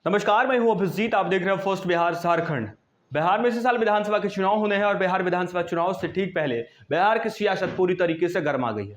नमस्कार, मैं हूं अभिजीत। आप देख रहे हैं फर्स्ट बिहार झारखंड। बिहार में इसी साल विधानसभा के चुनाव होने हैं और बिहार विधानसभा चुनाव से ठीक पहले बिहार की सियासत पूरी तरीके से गर्मा गई है।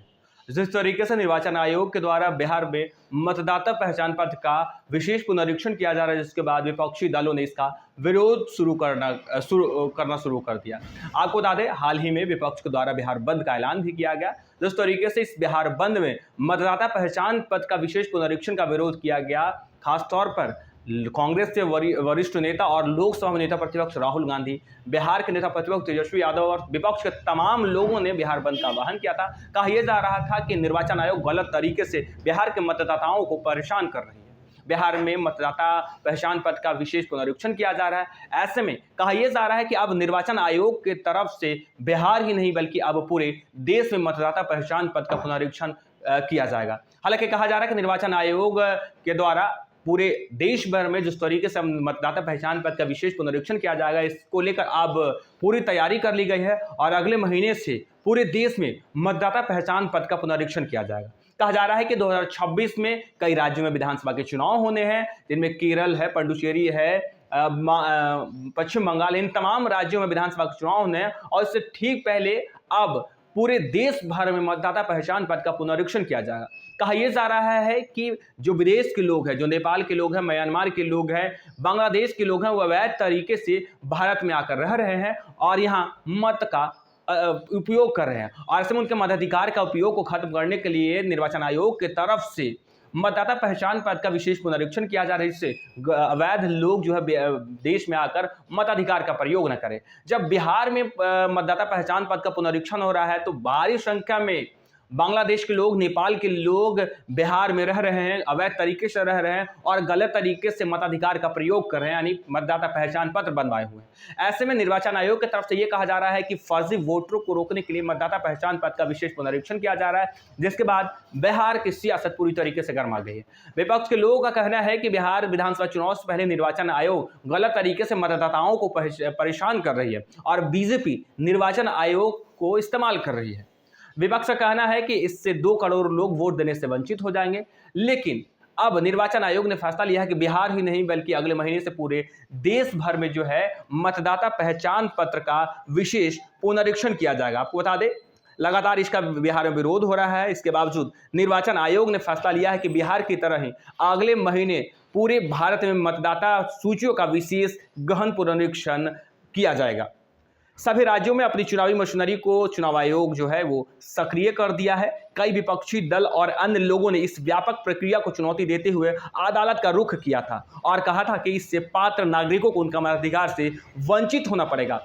जिस तरीके से निर्वाचन आयोग के द्वारा बिहार में मतदाता पहचान पत्र का विशेष पुनरीक्षण किया जा रहा है, जिसके बाद विपक्षी दलों ने इसका विरोध करना शुरू कर दिया। आपको बता दें, हाल ही में विपक्ष के द्वारा बिहार बंद का ऐलान भी किया गया। जिस तरीके से इस बिहार बंद में मतदाता पहचान पत्र का विशेष पुनरीक्षण का विरोध किया गया, खासतौर पर कांग्रेस के वरिष्ठ नेता और लोकसभा में नेता प्रतिपक्ष राहुल गांधी, बिहार के नेता प्रतिपक्ष तेजस्वी यादव और विपक्ष के तमाम लोगों ने बिहार बंद का आह्वान किया था। कहा यह जा रहा था कि निर्वाचन आयोग गलत तरीके से बिहार के मतदाताओं को परेशान कर रही है। बिहार में मतदाता पहचान पत्र का विशेष पुनरीक्षण किया जा रहा है। ऐसे में कहा यह जा रहा है कि अब निर्वाचन आयोग की तरफ से बिहार ही नहीं बल्कि अब पूरे देश में मतदाता पहचान पत्र का पुनरीक्षण किया जाएगा। हालांकि कहा जा रहा है कि निर्वाचन आयोग के द्वारा पूरे देश भर में जिस तरीके से मतदाता पहचान पत्र का विशेष पुनरीक्षण किया जाएगा, इसको लेकर अब पूरी तैयारी कर ली गई है और अगले महीने से पूरे देश में मतदाता पहचान पत्र का पुनरीक्षण किया जाएगा। कहा जा रहा है कि 2026 में कई राज्यों में विधानसभा के चुनाव होने हैं, जिनमें केरल है, पुडुचेरी है, पश्चिम बंगाल, इन तमाम राज्यों में विधानसभा के चुनाव होने हैं और इससे ठीक पहले अब पूरे देश भर में मतदाता पहचान पत्र का पुनरीक्षण किया जाएगा। कहा यह जा रहा है कि जो विदेश के लोग हैं, जो नेपाल के लोग हैं, म्यांमार के लोग हैं, बांग्लादेश के लोग हैं, वो अवैध तरीके से भारत में आकर रह रहे हैं और यहाँ मत का उपयोग कर रहे हैं और ऐसे में उनके मताधिकार का उपयोग को खत्म करने के लिए निर्वाचन आयोग की तरफ से मतदाता पहचान पत्र का विशेष पुनरीक्षण किया जा रहा है, जिससे अवैध लोग जो है देश में आकर मताधिकार का प्रयोग न करें। जब बिहार में मतदाता पहचान पत्र का पुनरीक्षण हो रहा है तो भारी संख्या में बांग्लादेश के लोग, नेपाल के लोग बिहार में रह रहे हैं, अवैध तरीके से रह रहे हैं और गलत तरीके से मताधिकार का प्रयोग कर रहे हैं, यानी मतदाता पहचान पत्र बनवाए हुए हैं। ऐसे में निर्वाचन आयोग की तरफ से यह कहा जा रहा है कि फर्जी वोटरों को रोकने के लिए मतदाता पहचान पत्र का विशेष पुनरीक्षण किया जा रहा है, जिसके बाद बिहार की सियासत पूरी तरीके से गर्मा गई है। विपक्ष के लोगों का कहना है कि बिहार विधानसभा चुनाव से पहले निर्वाचन आयोग गलत तरीके से मतदाताओं को परेशान कर रही है और बीजेपी निर्वाचन आयोग को इस्तेमाल कर रही है। विपक्ष का कहना है कि इससे 2 करोड़ लोग वोट देने से वंचित हो जाएंगे, लेकिन अब निर्वाचन आयोग ने फैसला लिया है कि बिहार ही नहीं बल्कि अगले महीने से पूरे देश भर में जो है मतदाता पहचान पत्र का विशेष पुनरीक्षण किया जाएगा। आपको बता दें, लगातार इसका बिहार में विरोध हो रहा है। इसके बावजूद निर्वाचन आयोग ने फैसला लिया है कि बिहार की तरह ही अगले महीने पूरे भारत में मतदाता सूचियों का विशेष गहन पुनरीक्षण किया जाएगा। सभी राज्यों में अपनी चुनावी मशीनरी को चुनाव आयोग जो है वो सक्रिय कर दिया है। कई विपक्षी दल और अन्य लोगों ने इस व्यापक प्रक्रिया को चुनौती देते हुए अदालत का रुख किया था और कहा था कि इससे पात्र नागरिकों को उनका मताधिकार से वंचित होना पड़ेगा।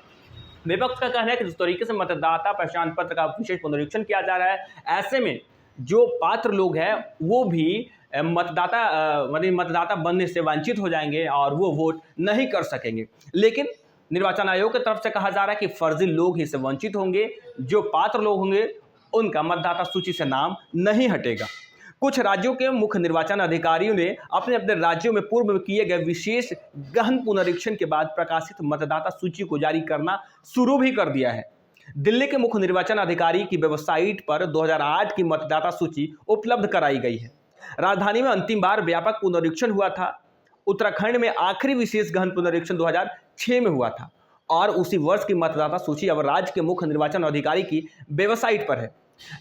विपक्ष का कहना है कि जिस तरीके से मतदाता पहचान पत्र का विशेष पुनरीक्षण किया जा रहा है, ऐसे में जो पात्र लोग हैं वो भी मतदाता बनने से वंचित हो जाएंगे और वो वोट नहीं कर सकेंगे। लेकिन निर्वाचन आयोग की तरफ से कहा जा रहा है कि फर्जी लोग ही से वंचित होंगे, जो पात्र लोग होंगे उनका मतदाता सूची से नाम नहीं हटेगा। कुछ राज्यों के मुख्य निर्वाचन अधिकारियों ने अपने अपने राज्यों में पूर्व में किए गए विशेष गहन पुनरीक्षण के बाद प्रकाशित मतदाता सूची को जारी करना शुरू भी कर दिया है। दिल्ली के मुख्य निर्वाचन अधिकारी की वेबसाइट पर 2008 की मतदाता सूची उपलब्ध कराई गई है। राजधानी में अंतिम बार व्यापक पुनरीक्षण हुआ था। उत्तराखंड में आखिरी विशेष गहन पुनरीक्षण 2006 में हुआ था और उसी वर्ष की मतदाता सूची अब राज्य के मुख्य निर्वाचन अधिकारी की वेबसाइट पर है।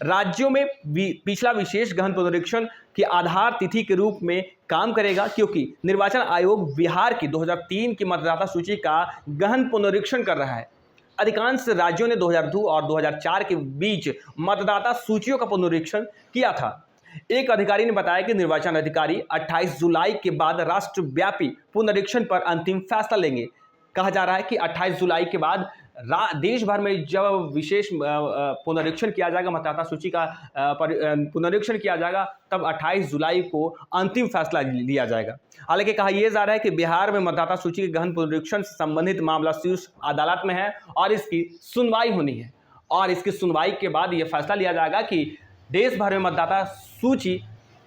राज्यों में पिछला विशेष गहन पुनरीक्षण की आधार तिथि के रूप में काम करेगा, क्योंकि निर्वाचन आयोग बिहार की 2003 की मतदाता सूची का गहन पुनरीक्षण कर रहा है। अधिकांश राज्यों ने 2002 और 2004 के बीच मतदाता सूचियों का पुनरीक्षण किया था। एक अधिकारी ने बताया कि निर्वाचन अधिकारी 28 जुलाई के बाद राष्ट्रव्यापी पुनरीक्षण पर अंतिम फैसला लेंगे। कहा जा रहा है कि 28 जुलाई के बाद देश भर में जब विशेष पुनरीक्षण किया जाएगा, मतदाता सूची का पुनरीक्षण किया जाएगा, तब 28 जुलाई को अंतिम फैसला लिया जाएगा। हालांकि कहा यह जा रहा है कि बिहार में मतदाता सूची के गहन पुनरीक्षण से संबंधित मामला शीर्ष अदालत में है और इसकी सुनवाई होनी है और इसकी सुनवाई के बाद यह फैसला लिया जाएगा कि देश भर में मतदाता सूची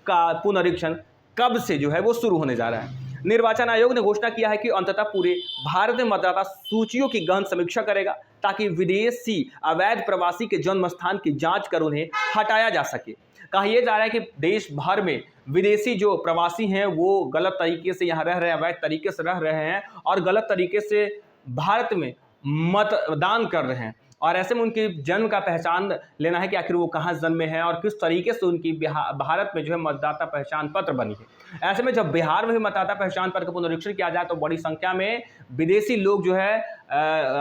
का पुनरीक्षण कब से जो है वो शुरू होने जा रहा है। निर्वाचन आयोग ने घोषणा किया है कि अंततः पूरे भारत में मतदाता सूचियों की गहन समीक्षा करेगा ताकि विदेशी अवैध प्रवासी के जन्म स्थान की जांच कर उन्हें हटाया जा सके। कहा यह जा रहा है कि देश भर में विदेशी जो प्रवासी हैं वो गलत तरीके से यहाँ रह रहे हैं, अवैध तरीके से रह रहे हैं और गलत तरीके से भारत में मतदान कर रहे हैं। और ऐसे में उनकी जन्म का पहचान लेना है कि आखिर वो कहाँ जन्मे हैं और किस तरीके से उनकी भारत में जो है मतदाता पहचान पत्र बनी है। ऐसे में जब बिहार में भी मतदाता पहचान पत्र का पुनरीक्षण किया जाए तो बड़ी संख्या में विदेशी लोग जो है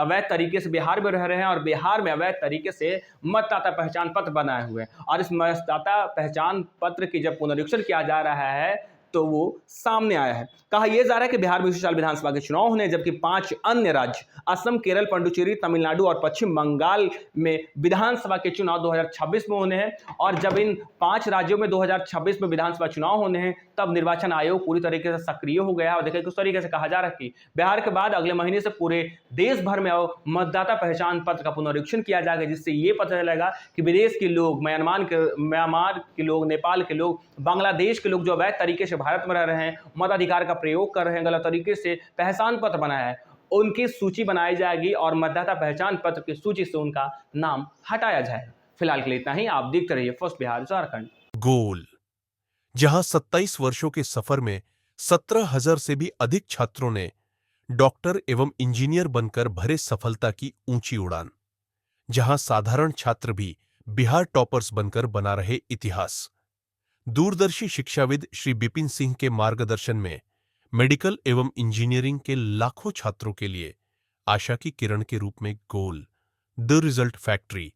अवैध तरीके से बिहार में रह रहे हैं और बिहार में अवैध तरीके से मतदाता पहचान पत्र बनाए हुए हैं। और इस मतदाता पहचान पत्र की जब पुनरीक्षण किया जा रहा है तो वो सामने आया है। कहा यह जा रहा है कि बिहार में इसी साल विधानसभा के चुनाव होने, जबकि 5 अन्य राज्य असम, केरल, पुडुचेरी, तमिलनाडु और पश्चिम बंगाल में विधानसभा के चुनाव 2026 में होने हैं। और जब इन 5 राज्यों में 2026 में विधानसभा चुनाव होने हैं तब निर्वाचन आयोग पूरी तरीके से सक्रिय हो गया। और देखिए किस तरीके से कहा जा रहा है कि बिहार के बाद अगले महीने से पूरे देश भर में मतदाता पहचान पत्र का पुनरीक्षण किया जाएगा, जिससे ये पता चलेगा कि विदेश के लोग, म्यांमार के लोग, नेपाल के लोग, बांग्लादेश के लोग जो अवैध तरीके से भारत में रह रहे हैं, मताधिकार का प्रयोग कर रहे हैं, गलत तरीके से पहचान पत्र बनाया है, उनकी सूची बनाई जाएगी और मतदाता पहचान पत्र की सूची से उनका नाम हटाया जाएगा। फिलहाल के लिए इतना ही। आप देखते रहिए फर्स्ट बिहार झारखंड। गोल, जहां 27 वर्षों के सफर में 17,000 से भी अधिक छात्रों ने डॉक्टर एवं इंजीनियर बनकर भरे सफलता की ऊंची उड़ान, जहां साधारण छात्र भी बिहार टॉपर्स बनकर बना रहे इतिहास। दूरदर्शी शिक्षाविद श्री बिपिन सिंह के मार्गदर्शन में मेडिकल एवं इंजीनियरिंग के लाखों छात्रों के लिए आशा की किरण के रूप में गोल, द रिजल्ट फैक्ट्री।